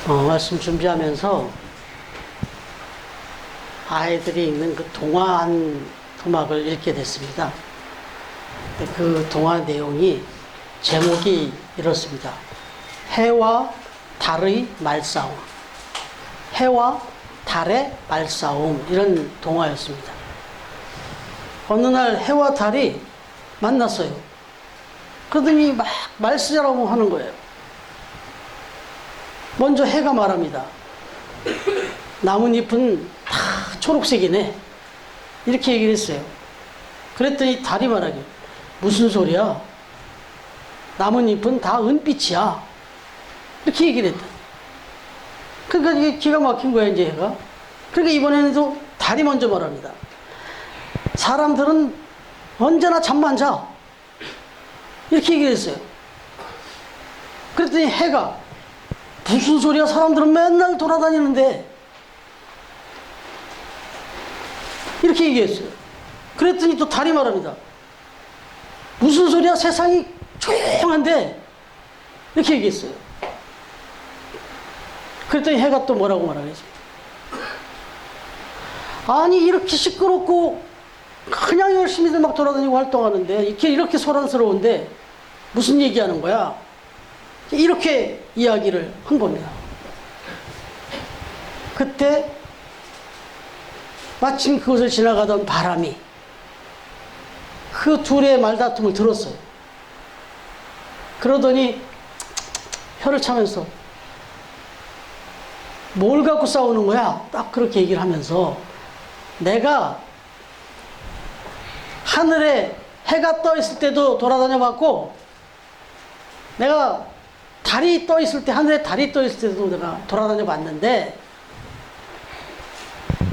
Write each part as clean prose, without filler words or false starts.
말씀 준비하면서 아이들이 읽는 그 동화한 토막을 읽게 됐습니다. 그 동화 내용이 제목이 이렇습니다. 해와 달의 말싸움. 해와 달의 말싸움, 이런 동화였습니다. 어느 날 해와 달이 만났어요. 그러더니 막 말쓰자라고 하는 거예요. 먼저 해가 말합니다. 나뭇잎은 다 초록색이네, 이렇게 얘기를 했어요. 그랬더니 달이 말하길, 무슨 소리야? 나뭇잎은 다 은빛이야, 이렇게 얘기를 했다. 그러니까 이게 기가 막힌 거야, 이제 해가. 그러니까 이번에는 또 달이 먼저 말합니다. 사람들은 언제나 잠만 자, 이렇게 얘기를 했어요. 그랬더니 해가, 무슨 소리야? 사람들은 맨날 돌아다니는데, 이렇게 얘기했어요. 그랬더니 또 달이 말합니다. 무슨 소리야? 세상이 조용한데, 이렇게 얘기했어요. 그랬더니 해가 또 뭐라고 말하겠습니까? 아니, 이렇게 시끄럽고 그냥 열심히들 막 돌아다니고 활동하는데 이렇게 소란스러운데 무슨 얘기하는 거야? 이렇게 이야기를 한 겁니다. 그때 마침 그것을 지나가던 바람이 그 둘의 말다툼을 들었어요. 그러더니 혀를 차면서, 뭘 갖고 싸우는 거야? 딱 그렇게 얘기를 하면서, 내가 하늘에 해가 떠 있을 때도 돌아다녀 봤고, 내가 달이 떠 있을 때, 하늘에 달이 떠 있을 때도 내가 돌아다녀 봤는데,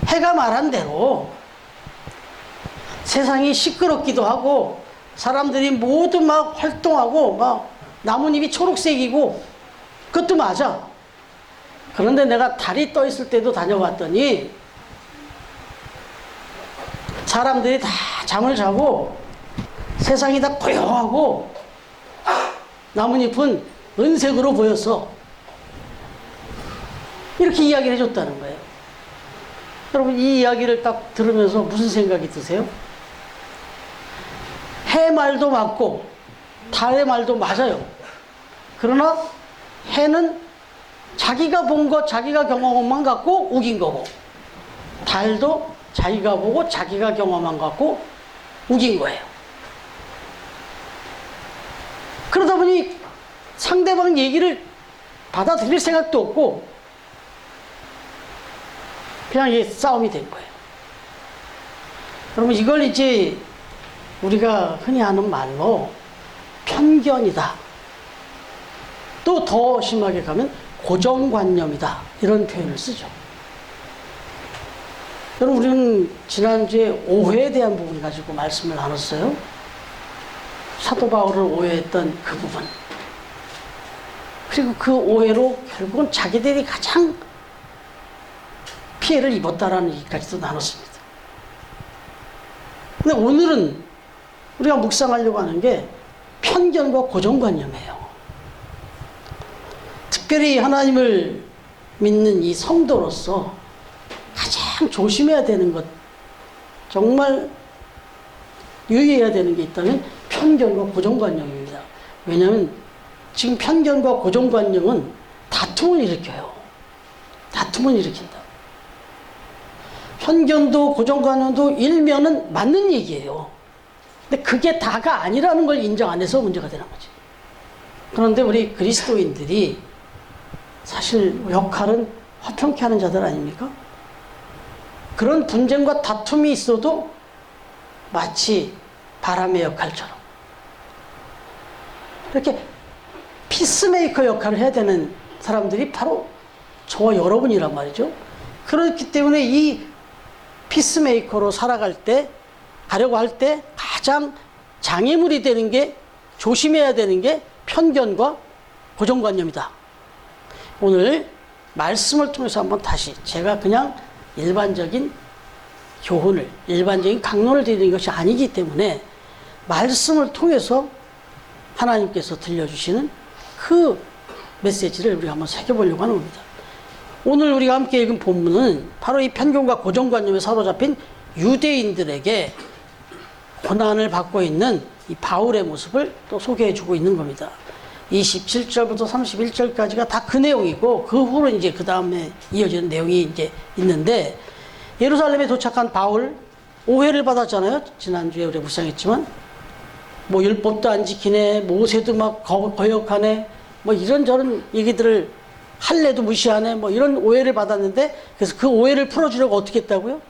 해가 말한 대로 세상이 시끄럽기도 하고 사람들이 모두 막 활동하고 막 나뭇잎이 초록색이고, 그것도 맞아. 그런데 내가 달이 떠 있을 때도 다녀봤더니 사람들이 다 잠을 자고 세상이 다 고요하고 나뭇잎은 은색으로 보였어, 이렇게 이야기를 해줬다는 거예요. 여러분, 이 이야기를 딱 들으면서 무슨 생각이 드세요? 해 말도 맞고 달의 말도 맞아요. 그러나 해는 자기가 본 것, 자기가 경험한 것만 갖고 우긴 거고, 달도 자기가 보고 자기가 경험한 것 갖고 우긴 거예요. 그러다 보니 상대방 얘기를 받아들일 생각도 없고 그냥 이게 싸움이 된 거예요. 여러분, 이걸 이제 우리가 흔히 하는 말로 편견이다, 또 더 심하게 가면 고정관념이다, 이런 표현을 쓰죠. 여러분, 우리는 지난주에 오해에 대한 부분 가지고 말씀을 나눴어요. 사도 바울을 오해했던 그 부분, 그리고 그 오해로 결국은 자기들이 가장 피해를 입었다라는 얘기까지도 나눴습니다. 근데 오늘은 우리가 묵상하려고 하는 게 편견과 고정관념이에요. 특별히 하나님을 믿는 이 성도로서 가장 조심해야 되는 것, 정말 유의해야 되는 게 있다면 편견과 고정관념입니다. 왜냐하면 지금 편견과 고정관념은 다툼을 일으켜요. 다툼을 일으킨다. 편견도 고정관념도 일면은 맞는 얘기예요. 근데 그게 다가 아니라는 걸 인정 안 해서 문제가 되는 거지. 그런데 우리 그리스도인들이 사실 역할은 화평케 하는 자들 아닙니까? 그런 분쟁과 다툼이 있어도 마치 바람의 역할처럼 이렇게 피스메이커 역할을 해야 되는 사람들이 바로 저와 여러분이란 말이죠. 그렇기 때문에 이 피스메이커로 살아갈 때, 가려고 할 때 가장 장애물이 되는 게, 조심해야 되는 게 편견과 고정관념이다. 오늘 말씀을 통해서 한번 다시, 제가 그냥 일반적인 교훈을, 일반적인 강론을 드리는 것이 아니기 때문에 말씀을 통해서 하나님께서 들려주시는 그 메시지를 우리가 한번 새겨보려고 하는 겁니다. 오늘 우리가 함께 읽은 본문은 바로 이 편견과 고정관념에 사로잡힌 유대인들에게 고난을 받고 있는 이 바울의 모습을 또 소개해주고 있는 겁니다. 27절부터 31절까지가 다 그 내용이고, 그 후로 이제 그 다음에 이어지는 내용이 이제 있는데, 예루살렘에 도착한 바울, 오해를 받았잖아요. 지난주에 우리가 묵상했지만, 뭐 율법도 안 지키네, 모세도 막 거역하네, 뭐 이런저런 얘기들을 할례도 무시하네, 뭐 이런 오해를 받았는데, 그래서 그 오해를 풀어주려고 어떻게 했다고요?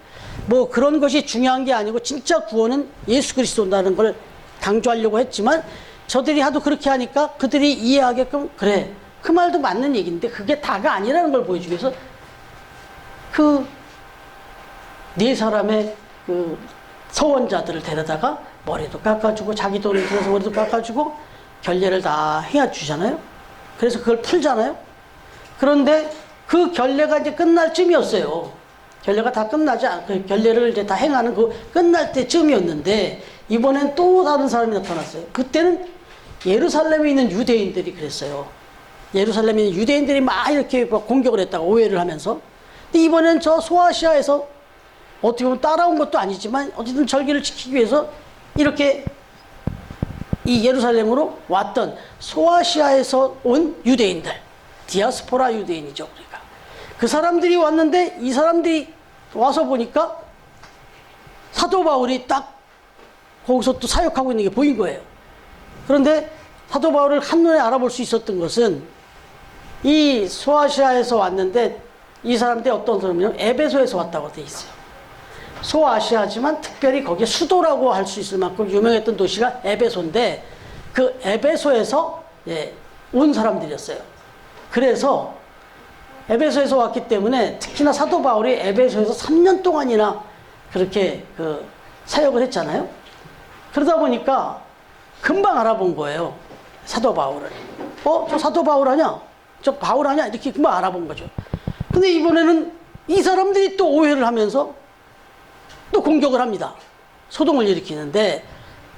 뭐 그런 것이 중요한 게 아니고 진짜 구원은 예수 그리스도라는 걸 강조하려고 했지만, 저들이 하도 그렇게 하니까 그들이 이해하게끔, 그래, 그 말도 맞는 얘기인데 그게 다가 아니라는 걸 보여주기 위해서 그 네 사람의 그 서원자들을 데려다가 머리도 깎아주고 자기 돈을 들여서 머리도 깎아주고 결례를 다 해주잖아요. 그래서 그걸 풀잖아요. 그런데 그 결례가 이제 끝날 쯤이었어요. 결례가 다 끝나지 않고 결례를 이제 다 행하는 그 끝날 때쯤이었는데, 이번엔 또 다른 사람이 나타났어요. 그때는 예루살렘에 있는 유대인들이 그랬어요. 예루살렘에 있는 유대인들이 막 이렇게 공격을 했다가 오해를 하면서, 근데 이번엔 저 소아시아에서 어떻게 보면 따라온 것도 아니지만 어쨌든 절기를 지키기 위해서 이렇게 이 예루살렘으로 왔던 소아시아에서 온 유대인들, 디아스포라 유대인이죠, 우리가. 그 사람들이 왔는데, 이 사람들이 와서 보니까 사도 바울이 딱 거기서 또 사역하고 있는 게 보인 거예요. 그런데 사도 바울을 한눈에 알아볼 수 있었던 것은, 이 소아시아에서 왔는데 이 사람들이 어떤 사람이냐면 에베소에서 왔다고 돼 있어요. 소아시아지만 특별히 거기에 수도라고 할 수 있을 만큼 유명했던 도시가 에베소인데, 그 에베소에서 온 사람들이었어요. 그래서 에베소에서 왔기 때문에 특히나 사도 바울이 에베소에서 3년 동안이나 그렇게 그 사역을 했잖아요. 그러다 보니까 금방 알아본 거예요, 사도 바울을. 저 사도 바울 아냐? 저 바울 아냐? 이렇게 금방 알아본 거죠. 근데 이번에는 이 사람들이 또 오해를 하면서 또 공격을 합니다. 소동을 일으키는데,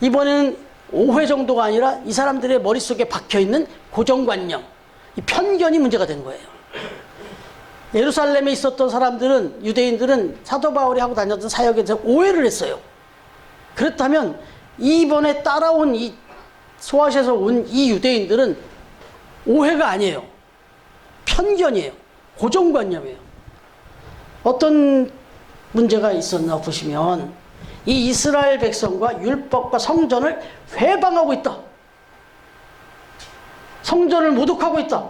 이번에는 오해 정도가 아니라 이 사람들의 머릿속에 박혀있는 고정관념, 이 편견이 문제가 된 거예요. 예루살렘에 있었던 사람들은, 유대인들은 사도 바울이 하고 다녔던 사역에 대해서 오해를 했어요. 그렇다면 이번에 따라온 이 소아시아에서 온 이 유대인들은 오해가 아니에요. 편견이에요. 고정관념이에요. 어떤 문제가 있었나 보시면, 이 이스라엘 백성과 율법과 성전을 회방하고 있다. 성전을 모독하고 있다.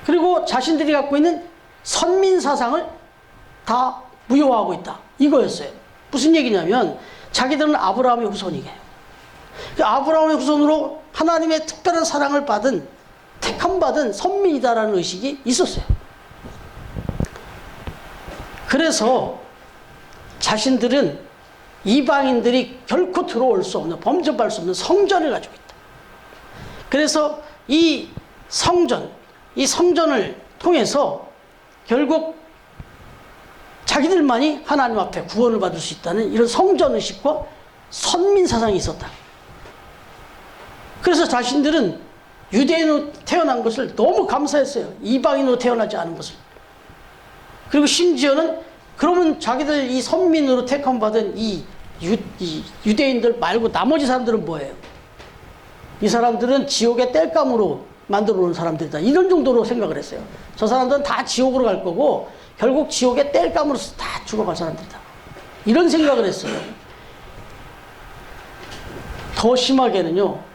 그리고 자신들이 갖고 있는 선민 사상을 다 무효화하고 있다. 이거였어요. 무슨 얘기냐면, 자기들은 아브라함의 후손이에요. 아브라함의 후손으로 하나님의 특별한 사랑을 받은, 택함받은 선민이다라는 의식이 있었어요. 그래서 자신들은 이방인들이 결코 들어올 수 없는, 범접할 수 없는 성전을 가지고 있다. 그래서 이 성전을 통해서 결국 자기들만이 하나님 앞에 구원을 받을 수 있다는 이런 성전의식과 선민사상이 있었다. 그래서 자신들은 유대인으로 태어난 것을 너무 감사했어요. 이방인으로 태어나지 않은 것을. 그리고 심지어는, 그러면 자기들 이 선민으로 택함받은 이 유대인들 말고 나머지 사람들은 뭐예요? 이 사람들은 지옥의 땔감으로 만들어 놓은 사람들이다. 이런 정도로 생각을 했어요. 저 사람들은 다 지옥으로 갈 거고 결국 지옥의 땔감으로서 다 죽어갈 사람들이다. 이런 생각을 했어요. 더 심하게는요,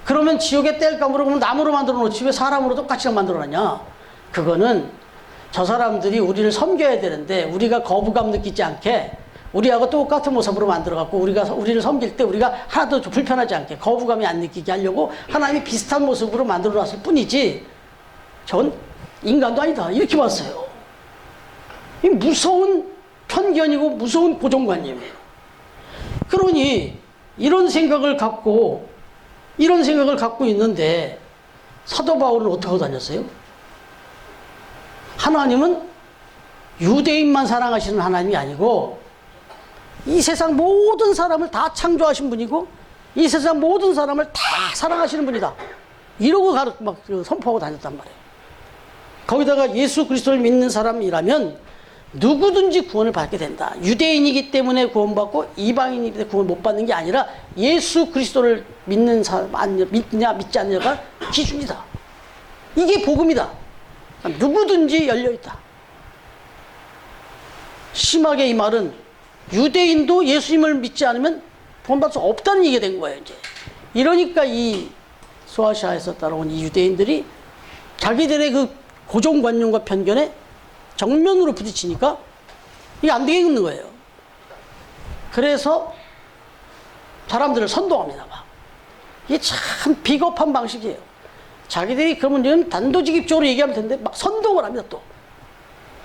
그러면 지옥의 땔감으로, 그러면 나무로 만들어 놓지 왜 사람으로 똑같이 만들어 놨냐? 그거는 저 사람들이 우리를 섬겨야 되는데 우리가 거부감 느끼지 않게 우리하고 똑같은 모습으로 만들어갖고 우리를 섬길 때 우리가 하나도 불편하지 않게, 거부감이 안 느끼게 하려고 하나님이 비슷한 모습으로 만들어 놨을 뿐이지 전 인간도 아니다, 이렇게 봤어요. 이 무서운 편견이고 무서운 고정관념이에요. 그러니 이런 생각을 갖고 있는데 사도 바울은 어떻게 하고 다녔어요? 하나님은 유대인만 사랑하시는 하나님이 아니고 이 세상 모든 사람을 다 창조하신 분이고 이 세상 모든 사람을 다 사랑하시는 분이다. 이러고 막 선포하고 다녔단 말이에요. 거기다가 예수 그리스도를 믿는 사람이라면 누구든지 구원을 받게 된다. 유대인이기 때문에 구원받고 이방인이기 때문에 구원 못 받는 게 아니라 예수 그리스도를 믿는 사람, 믿냐 믿지 않느냐가 기준이다. 이게 복음이다. 누구든지 열려있다. 심하게 이 말은 유대인도 예수님을 믿지 않으면 구원받을 수 없다는 얘기가 된 거예요. 이제 이러니까 이 소아시아에서 따라온 이 유대인들이 자기들의 그 고정관념과 편견에 정면으로 부딪히니까 이게 안 되겠는 거예요. 그래서 사람들을 선동합니다. 막. 이게 참 비겁한 방식이에요. 자기들이 그러면 지금 단도직입적으로 얘기하면 되는데 막 선동을 합니다 또.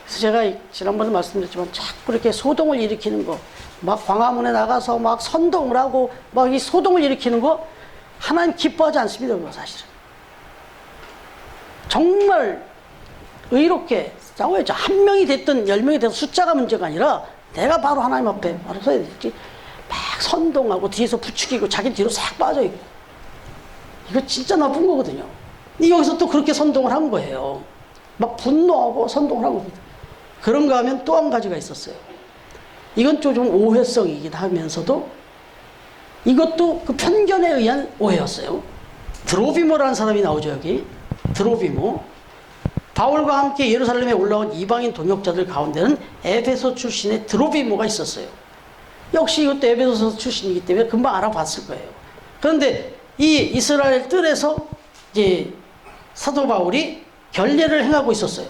그래서 제가 지난번에 말씀드렸지만 자꾸 이렇게 소동을 일으키는 거, 막 광화문에 나가서 막 선동을 하고 막 이 소동을 일으키는 거 하나님 기뻐하지 않습니다. 그거 사실은. 정말 의롭게 싸워야죠. 한 명이 됐든 10명이 됐든 숫자가 문제가 아니라 내가 바로 하나님 앞에 바로 서야 되지. 막 선동하고 뒤에서 부추기고 자기 뒤로 싹 빠져있고. 이거 진짜 나쁜 거거든요. 여기서 또 그렇게 선동을 한 거예요. 막 분노하고 선동을 한 겁니다. 그런가 하면 또 한 가지가 있었어요. 이건 좀 오해성이긴 하면서도 이것도 그 편견에 의한 오해였어요. 드로비모라는 사람이 나오죠, 여기. 드로비모. 바울과 함께 예루살렘에 올라온 이방인 동역자들 가운데는 에베소 출신의 드로비모가 있었어요. 역시 이것도 에베소 출신이기 때문에 금방 알아봤을 거예요. 그런데 이 이스라엘 뜰에서 이제 사도 바울이 결례를 행하고 있었어요.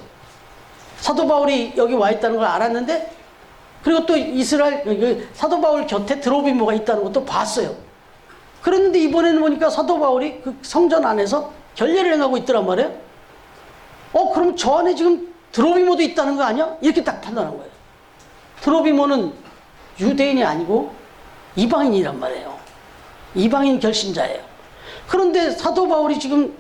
사도 바울이 여기 와 있다는 걸 알았는데, 그리고 또 이스라엘 사도 바울 곁에 드로비모가 있다는 것도 봤어요. 그랬는데 이번에는 보니까 사도 바울이 그 성전 안에서 결례를 행하고 있더란 말이에요. 그럼 저 안에 지금 드로비모도 있다는 거 아니야? 이렇게 딱 판단한 거예요. 드로비모는 유대인이 아니고 이방인이란 말이에요. 이방인 결신자예요. 그런데 사도 바울이 지금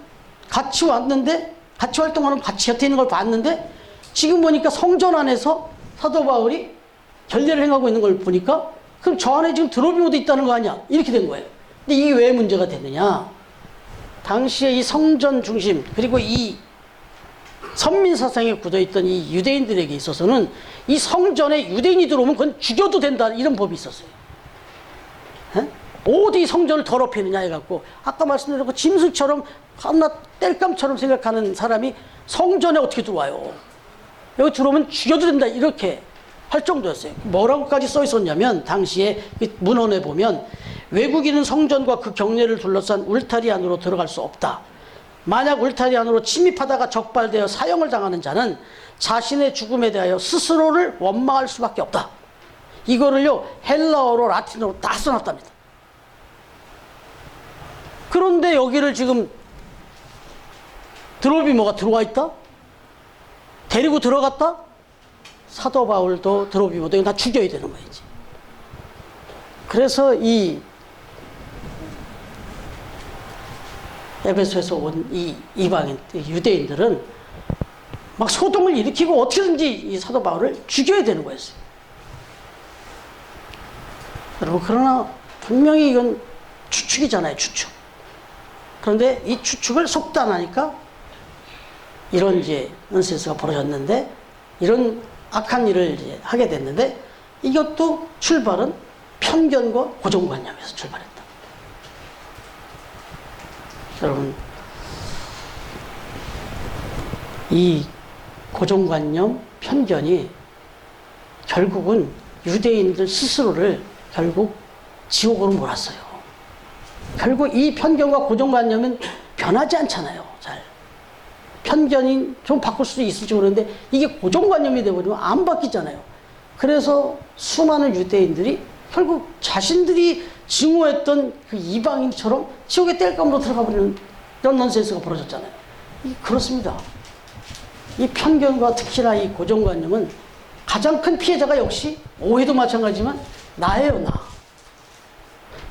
같이 왔는데, 같이 활동하는, 같이 곁에 있는 걸 봤는데, 지금 보니까 성전 안에서 사도 바울이 결례를 행하고 있는 걸 보니까, 그럼 저 안에 지금 드로비모도 있다는 거 아니야? 이렇게 된 거예요. 근데 이게 왜 문제가 되느냐? 당시에 이 성전 중심, 그리고 이 선민 사상에 굳어있던 이 유대인들에게 있어서는 이 성전에 유대인이 들어오면 그건 죽여도 된다, 이런 법이 있었어요. 에? 어디 성전을 더럽히느냐 해갖고, 아까 말씀드렸고 짐승처럼 하나 땔감처럼 생각하는 사람이 성전에 어떻게 들어와요? 여기 들어오면 죽여도 된다, 이렇게 할 정도였어요. 뭐라고까지 써 있었냐면, 당시에 문헌에 보면 외국인은 성전과 그 경내를 둘러싼 울타리 안으로 들어갈 수 없다. 만약 울타리 안으로 침입하다가 적발되어 사형을 당하는 자는 자신의 죽음에 대하여 스스로를 원망할 수밖에 없다. 이거를요 헬라어로 라틴어로 다 써놨답니다. 그런데 여기를 지금 드로비모가 들어와 있다? 데리고 들어갔다? 사도 바울도 드로비모도 이거 다 죽여야 되는 거지. 그래서 이 에베소에서 온 이 이방인, 유대인들은 막 소동을 일으키고 어떻게든지 이 사도 바울을 죽여야 되는 거였어요. 여러분, 그러나 분명히 이건 추측이잖아요, 추측. 그런데 이 추측을 속단하니까 이런 이제 넌센스가 벌어졌는데, 이런 악한 일을 이제 하게 됐는데, 이것도 출발은 편견과 고정관념에서 출발했다. 여러분, 이 고정관념, 편견이 결국은 유대인들 스스로를 결국 지옥으로 몰았어요. 결국 이 편견과 고정관념은 변하지 않잖아요, 잘. 편견이 좀 바꿀 수도 있을지 모르는데 이게 고정관념이 되어버리면 안 바뀌잖아요. 그래서 수많은 유대인들이 결국 자신들이 증오했던 그 이방인처럼 지옥의 땔감으로 들어가 버리는 이런 넌센스가 벌어졌잖아요. 그렇습니다. 이 편견과 특히나 이 고정관념은 가장 큰 피해자가 역시 오해도 마찬가지지만 나예요, 나.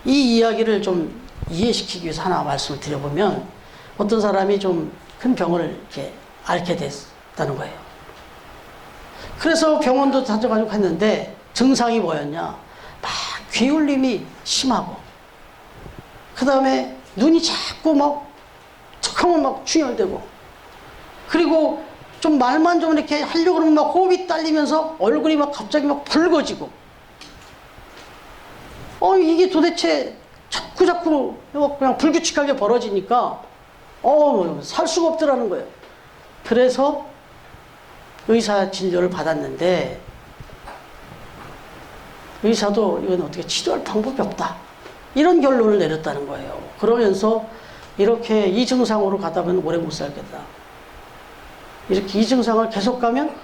이 이야기를 좀 이해시키기 위해서 하나 말씀을 드려보면, 어떤 사람이 좀 큰 병을 이렇게 앓게 됐다는 거예요. 그래서 병원도 찾아가지고 했는데 증상이 뭐였냐? 막 귀울림이 심하고, 그 다음에 눈이 자꾸 막 척하면 막 충혈되고, 그리고 좀 말만 좀 이렇게 하려고 그러면 막 호흡이 딸리면서 얼굴이 막 갑자기 막 붉어지고, 이게 도대체 자꾸 그냥 불규칙하게 벌어지니까, 살 수가 없더라는 거예요. 그래서 의사 진료를 받았는데, 의사도 이건 어떻게 치료할 방법이 없다, 이런 결론을 내렸다는 거예요. 그러면서 이렇게 이 증상으로 가다 보면 오래 못 살겠다. 이렇게 이 증상을 계속 가면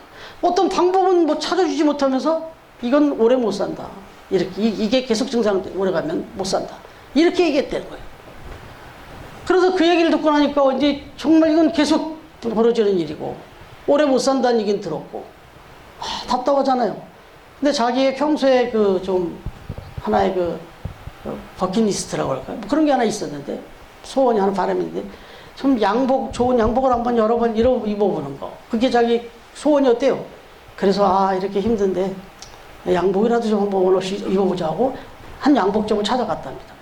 어떤 방법은 뭐 찾아주지 못하면서 이건 오래 못 산다. 이렇게 이게 계속 증상 오래 가면 못 산다. 이렇게 얘기했다는 거예요. 그래서 그 얘기를 듣고 나니까 이제 정말 이건 계속 벌어지는 일이고 오래 못 산다는 얘기는 들었고, 답답하잖아요. 근데 자기의 평소에 그 좀 하나의 그 버킷리스트라고 할까요? 뭐 그런 게 하나 있었는데, 소원이 하나 바람인데, 좀 좋은 양복을 한번 여러 번 입어보는 거. 그게 자기 소원이었대요. 그래서 이렇게 힘든데 양복이라도 좀 한번 입어보자고 한 양복점을 찾아갔답니다.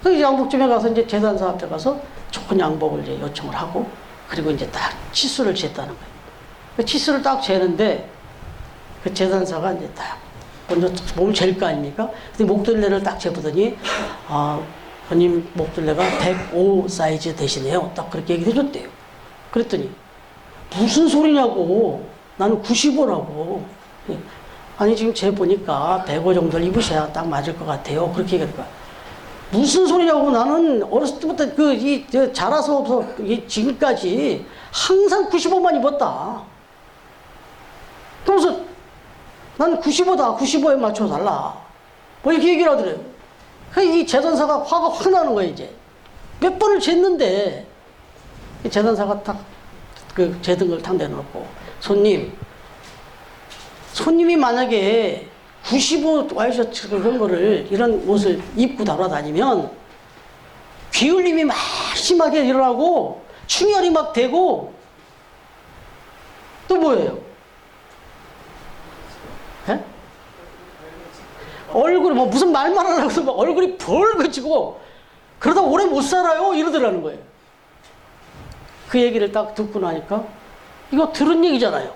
그 양복점에 가서 이제 재단사 앞에 가서 좋은 양복을 이제 요청을 하고, 그리고 이제 딱 치수를 쟀다는 거예요. 그 치수를 딱 재는데 그 재단사가 이제 딱 먼저 몸을 잴 거 아닙니까? 근데 목둘레를 딱 재보더니, 본인 목둘레가 105 사이즈 되시네요. 딱 그렇게 얘기를 해줬대요. 그랬더니 무슨 소리냐고, 나는 95라고. 아니 지금 재보니까 105 정도를 입으셔야 딱 맞을 것 같아요. 그렇게 얘기하니까 무슨 소리냐고, 나는 어렸을 때부터 자라서 지금까지 항상 95만 입었다. 그러면서 난 95다. 95에 맞춰 달라. 뭐 이렇게 얘기를 하더래요. 이 재단사가 화가 확 나는 거예요, 이제. 몇 번을 쟀는데, 이 재단사가 딱, 재든 걸 탁 내놓고, 손님이 만약에 95 와이셔츠 그런 거를, 이런 옷을 입고 돌아다니면, 귀울림이 막 심하게 일어나고, 충혈이 막 되고, 또 뭐예요? 예? 얼굴이 무슨 말만 하려고 해서 얼굴이 벌거지고 그러다 오래 못 살아요, 이러더라는 거예요. 그 얘기를 딱 듣고 나니까 이거 들은 얘기잖아요.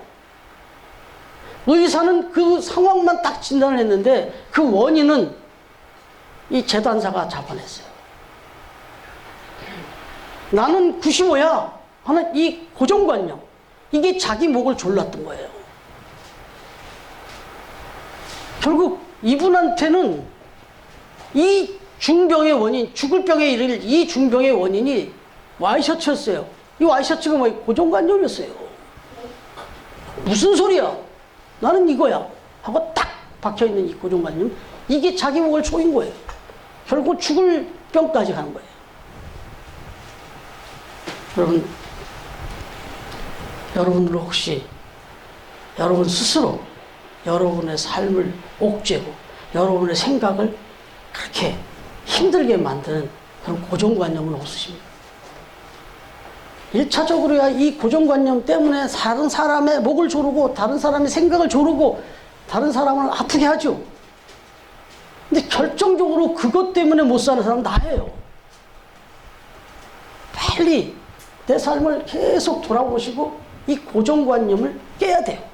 의사는 그 상황만 딱 진단을 했는데 그 원인은 이 재단사가 잡아냈어요. 나는 95야 하는 이 고정관념, 이게 자기 목을 졸랐던 거예요. 결국 이분한테는 이 중병의 원인, 죽을 병에 이를 이 중병의 원인이 와이셔츠였어요. 이 와이셔츠가 고정관념이었어요. 무슨 소리야? 나는 이거야 하고 딱 박혀있는 이 고정관념, 이게 자기 목을 조인 거예요. 결국 죽을 병까지 가는 거예요. 여러분들 혹시 여러분 스스로 여러분의 삶을 옥죄고 여러분의 생각을 그렇게 힘들게 만드는 그런 고정관념은 없으십니까? 1차적으로야 이 고정관념 때문에 다른 사람의 목을 조르고 다른 사람의 생각을 조르고 다른 사람을 아프게 하죠. 근데 결정적으로 그것 때문에 못 사는 사람은 나예요. 빨리 내 삶을 계속 돌아보시고 이 고정관념을 깨야 돼요.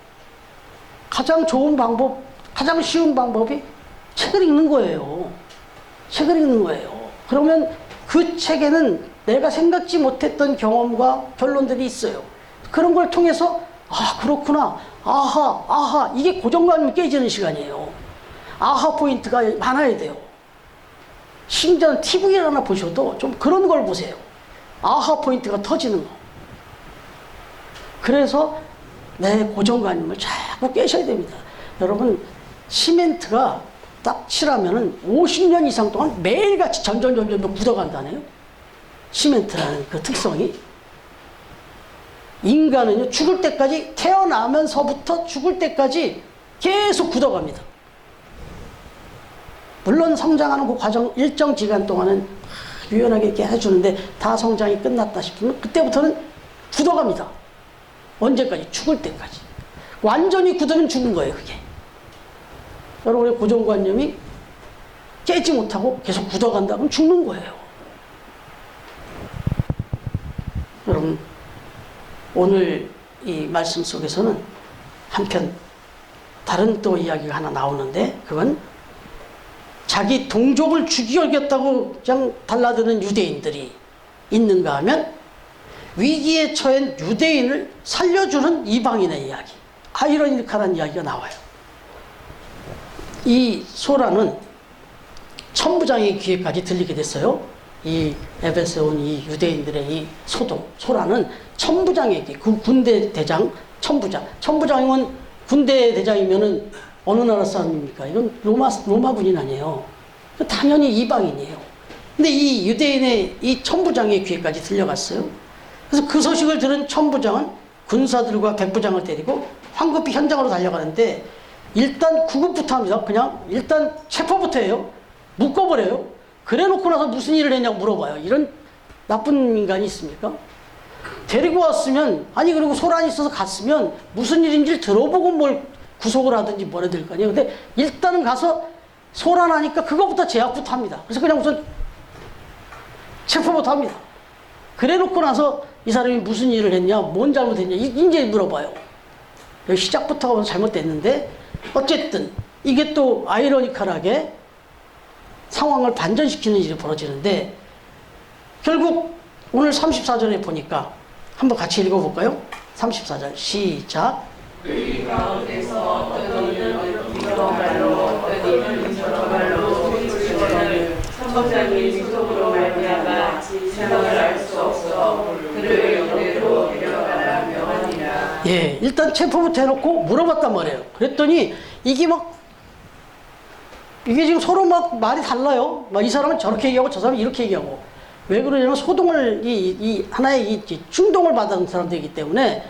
가장 좋은 방법, 가장 쉬운 방법이 책을 읽는 거예요. 책을 읽는 거예요. 그러면 그 책에는 내가 생각지 못했던 경험과 결론들이 있어요. 그런 걸 통해서 그렇구나, 아하, 이게 고정관념이 깨지는 시간이에요. 아하 포인트가 많아야 돼요. 심지어 TV를 하나 보셔도 좀 그런 걸 보세요. 아하 포인트가 터지는 거. 그래서 내 고정관념을 자꾸 깨셔야 됩니다. 여러분, 시멘트가 딱 칠하면은 50년 이상 동안 매일같이 점점 굳어간다네요. 시멘트라는 그 특성이. 인간은요, 죽을 때까지, 태어나면서부터 죽을 때까지 계속 굳어갑니다. 물론 성장하는 그 과정 일정 기간 동안은 유연하게 이렇게 해주는데 다 성장이 끝났다 싶으면 그때부터는 굳어갑니다. 언제까지? 죽을 때까지. 완전히 굳으면 죽은 거예요, 그게. 여러분의 고정관념이 깨지 못하고 계속 굳어간다 그러면 죽는 거예요. 여러분, 오늘 이 말씀 속에서는 한편 다른 또 이야기가 하나 나오는데, 그건 자기 동족을 죽이겠다고 그냥 달라드는 유대인들이 있는가 하면 위기에 처한 유대인을 살려주는 이방인의 이야기, 아이러니컬한 이야기가 나와요. 이 소라는 천부장의 귀에까지 들리게 됐어요. 이 에베소에 온 이 유대인들의 이 소라는 천부장에게, 그 군대 대장 천부장이면 군대 대장이면은 어느 나라 사람입니까? 이건 로마군인 아니에요. 당연히 이방인이에요. 근데 이 유대인의 이 천부장의 귀에까지 들려갔어요. 그래서 그 소식을 들은 천부장은 군사들과 백부장을 데리고 황급히 현장으로 달려가는데, 일단 구급부터 합니다. 그냥 일단 체포부터 해요. 묶어버려요. 그래 놓고 나서 무슨 일을 했냐고 물어봐요. 이런 나쁜 인간이 있습니까? 데리고 왔으면, 아니 그리고 소란이 있어서 갔으면 무슨 일인지 들어보고 뭘 구속을 하든지 뭘 해야 될 거 아니에요. 근데 일단은 가서 소란하니까 그거부터 제압부터 합니다. 그래서 그냥 우선 체포부터 합니다. 그래 놓고 나서 이 사람이 무슨 일을 했냐, 뭔 잘못했냐, 이제 물어봐요. 여기 시작부터가 잘못됐는데, 어쨌든 이게 또 아이러니컬하게 상황을 반전시키는 일이 벌어지는데, 결국 오늘 34절에 보니까 한번 같이 읽어볼까요? 34절 시작. 이 가운데서 어떤 이는 이런 말로 어떤 이는 저런 말로 소리치거늘 천부장이 소속으로 말미암아 진상을 알 수 없어 그를 영내로 데려가라 명하니라. 예, 일단 체포부터 해놓고 물어봤단 말이에요. 그랬더니 이게 지금 서로 막 말이 달라요. 막 이 사람은 저렇게 얘기하고 저 사람은 이렇게 얘기하고. 왜 그러냐면 소동을 이 하나의 이 충동을 받은 사람들이기 때문에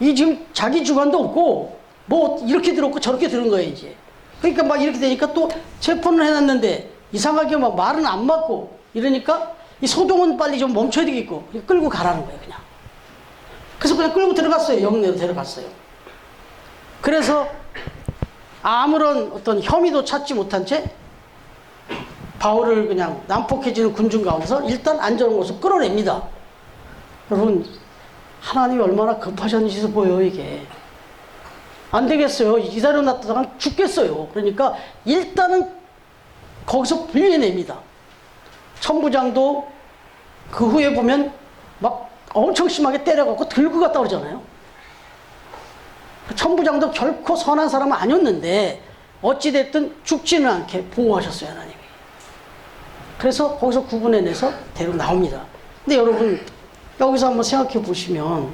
이 지금 자기 주관도 없고 뭐 이렇게 들었고 저렇게 들은 거예요 이제. 그러니까 막 이렇게 되니까 또 체포는 해놨는데 이상하게 막 말은 안 맞고 이러니까 이 소동은 빨리 좀 멈춰야 되겠고 끌고 가라는 거예요 그냥. 그래서 그냥 끌고 들어갔어요. 영내로 데려갔어요. 그래서 아무런 어떤 혐의도 찾지 못한 채 바울을 그냥 난폭해지는 군중 가운데서 일단 안전한 곳으로 끌어냅니다. 여러분, 하나님이 얼마나 급하셨는지 보여요, 이게. 안 되겠어요. 이대로 놨다가 죽겠어요. 그러니까 일단은 거기서 분리해냅니다. 천부장도 그 후에 보면 막 엄청 심하게 때려갖고 들고 갔다 그러잖아요. 천부장도 결코 선한 사람은 아니었는데 어찌됐든 죽지는 않게 보호하셨어요, 하나님이. 그래서 거기서 구분해내서 데리고 나옵니다. 근데 여러분, 여기서 한번 생각해 보시면,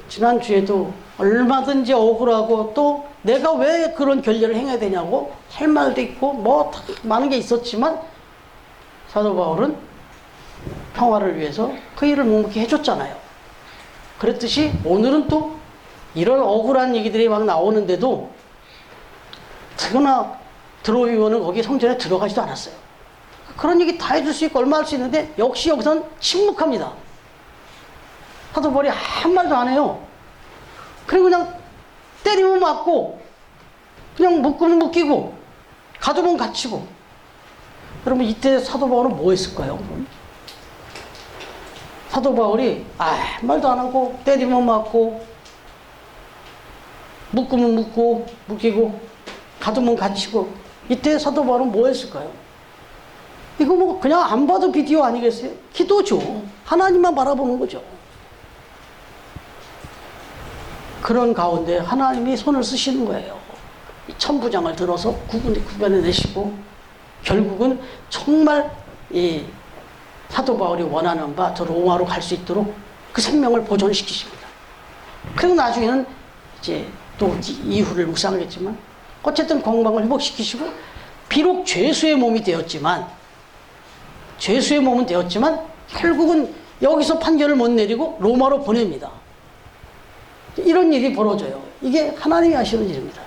지난주에도 얼마든지 억울하고 또 내가 왜 그런 결례를 행해야 되냐고 할 말도 있고 뭐 많은 게 있었지만, 사도 바울은 평화를 위해서 그 일을 묵묵히 해줬잖아요. 그랬듯이 오늘은 또 이런 억울한 얘기들이 막 나오는데도 특히나 드로이원은 거기 성전에 들어가지도 않았어요. 그런 얘기 다 해줄 수 있고 얼마 할 수 있는데 역시 여기서는 침묵합니다. 사도 바울이 한 말도 안 해요. 그리고 그냥 때리면 맞고 그냥 묶으면 묶이고 가두면 갇히고. 여러분, 이때 사도 바울은 뭐 했을까요? 사도 바울이 한 말도 안 하고 때리면 맞고 묶으면 묶고 묶이고 가두면 갇히고, 이때 사도 바울은 뭐 했을까요? 이거 뭐 그냥 안 봐도 비디오 아니겠어요? 기도죠. 하나님만 바라보는 거죠. 그런 가운데 하나님이 손을 쓰시는 거예요. 이 천부장을 들어서 구분해내시고 결국은 정말 이 사도 바울이 원하는 바 저 로마로 갈 수 있도록 그 생명을 보존시키십니다. 그리고 나중에는 이제 또 이후를 묵상하겠지만 어쨌든 건강을 회복시키시고, 비록 죄수의 몸이 되었지만 결국은 여기서 판결을 못 내리고 로마로 보냅니다. 이런 일이 벌어져요. 이게 하나님이 하시는 일입니다.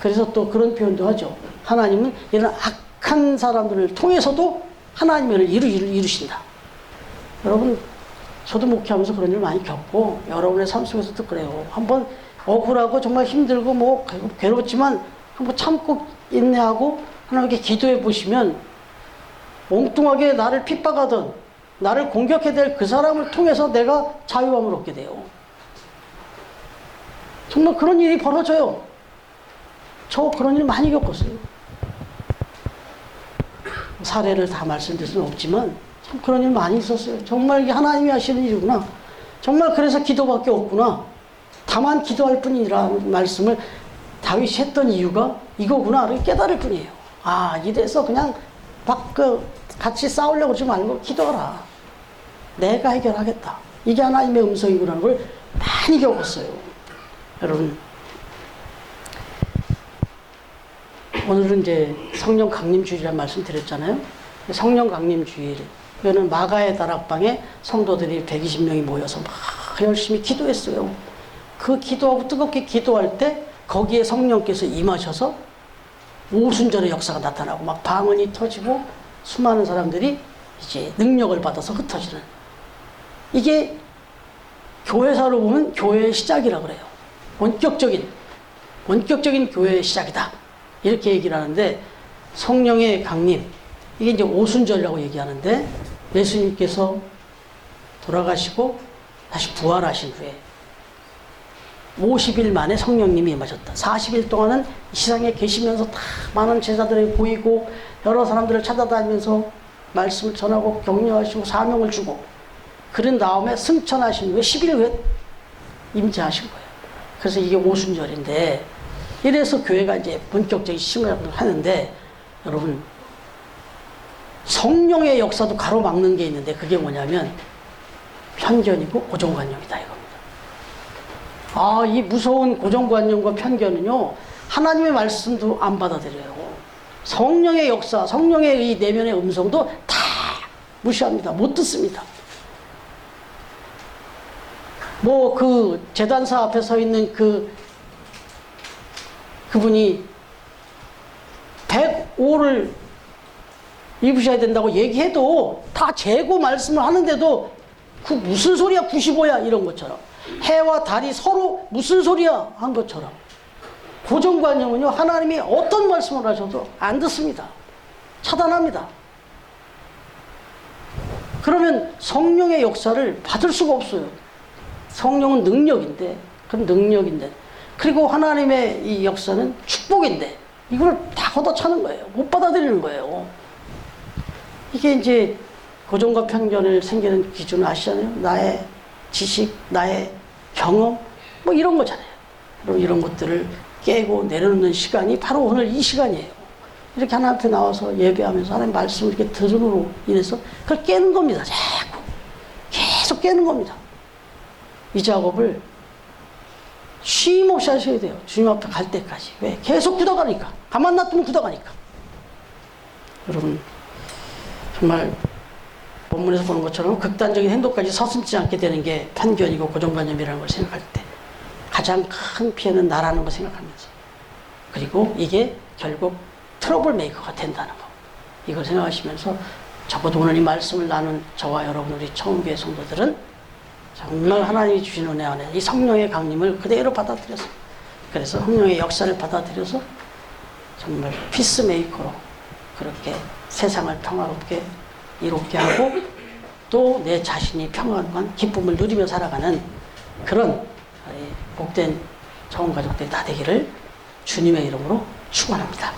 그래서 또 그런 표현도 하죠. 하나님은 이런 악한 사람들을 통해서도 하나님의 일을 이루신다. 여러분, 저도 목회하면서 그런 일 많이 겪고 여러분의 삶 속에서도 그래요. 한번 억울하고 정말 힘들고 뭐 괴롭지만 한번 참고 인내하고 하나님께 기도해 보시면 엉뚱하게 나를 핍박하던 나를 공격해야 될 그 사람을 통해서 내가 자유함을 얻게 돼요. 정말 그런 일이 벌어져요. 저 그런 일 많이 겪었어요. 사례를 다 말씀드릴 수는 없지만 참 그런 일 많이 있었어요. 정말 이게 하나님이 하시는 일이구나. 정말 그래서 기도밖에 없구나. 다만 기도할 뿐이라는 말씀을 다윗이 했던 이유가 이거구나를 깨달을 뿐이에요. 아, 이래서 그냥 막 같이 싸우려고 그러지 말고 기도하라. 내가 해결하겠다. 이게 하나님의 음성이구나라는 걸 많이 겪었어요. 여러분, 오늘은 이제 성령 강림 주일이라는 말씀 드렸잖아요. 성령 강림 주일. 이거는 마가의 다락방에 성도들이 120명이 모여서 막 열심히 기도했어요. 그 기도하고 뜨겁게 기도할 때 거기에 성령께서 임하셔서 오순절의 역사가 나타나고 막 방언이 터지고 수많은 사람들이 이제 능력을 받아서 흩어지는, 이게 교회사로 보면 교회의 시작이라 그래요. 원격적인 교회의 시작이다. 이렇게 얘기를 하는데, 성령의 강림, 이게 이제 오순절이라고 얘기하는데, 예수님께서 돌아가시고 다시 부활하신 후에 50일 만에 성령님이 임하셨다. 40일 동안은 이 세상에 계시면서 다 많은 제자들에게 보이고 여러 사람들을 찾아다니면서 말씀을 전하고 격려하시고 사명을 주고, 그런 다음에 승천하신 후에 10일 후에 임재하신 거예요. 그래서 이게 오순절인데, 이래서 교회가 이제 본격적인 시작을 하는데, 여러분, 성령의 역사도 가로막는 게 있는데, 그게 뭐냐면 편견이고 고정관념이다 이겁니다. 아, 이 무서운 고정관념과 편견은요, 하나님의 말씀도 안 받아들여요. 성령의 역사, 성령의 이 내면의 음성도 다 무시합니다. 못 듣습니다. 뭐 그 제단사 앞에 서 있는 그분이 105를 입으셔야 된다고 얘기해도 다 재고 말씀을 하는데도 그 무슨 소리야 95야 이런 것처럼, 해와 달이 서로 무슨 소리야 한 것처럼, 고정관념은요, 하나님이 어떤 말씀을 하셔도 안 듣습니다. 차단합니다. 그러면 성령의 역사를 받을 수가 없어요. 성령은 능력인데, 그건 능력인데, 그리고 하나님의 이 역사는 축복인데, 이걸 다 걷어차는 거예요. 못 받아들이는 거예요. 이게 이제 고정과 편견을 생기는 기준을 아시잖아요. 나의 지식, 나의 경험, 뭐 이런 거잖아요. 그리고 이런 것들을 깨고 내려놓는 시간이 바로 오늘 이 시간이에요. 이렇게 하나님한테 나와서 예배하면서 하나님 말씀을 이렇게 들음으로 인해서 그걸 깨는 겁니다. 자꾸 계속 깨는 겁니다. 이 작업을 쉼 없이 하셔야 돼요. 주님 앞에 갈 때까지. 왜? 계속 굳어가니까. 가만 놔두면 굳어가니까. 여러분, 정말 본문에서 보는 것처럼 극단적인 행동까지 서슴지 않게 되는 게 편견이고 고정관념이라는 걸 생각할 때 가장 큰 피해는 나라는 걸 생각하면서, 그리고 이게 결국 트러블 메이커가 된다는 거, 이걸 생각하시면서 적어도 오늘 이 말씀을 나눈 저와 여러분, 우리 처음교회 성도들은 정말 하나님이 주신 은혜 안에 이 성령의 강림을 그대로 받아들여서, 그래서 성령의 역사를 받아들여서 정말 피스메이커로 그렇게 세상을 평화롭게 이롭게 하고 또 내 자신이 평안한 기쁨을 누리며 살아가는 그런 복된 처음 가족들이 다 되기를 주님의 이름으로 축원합니다.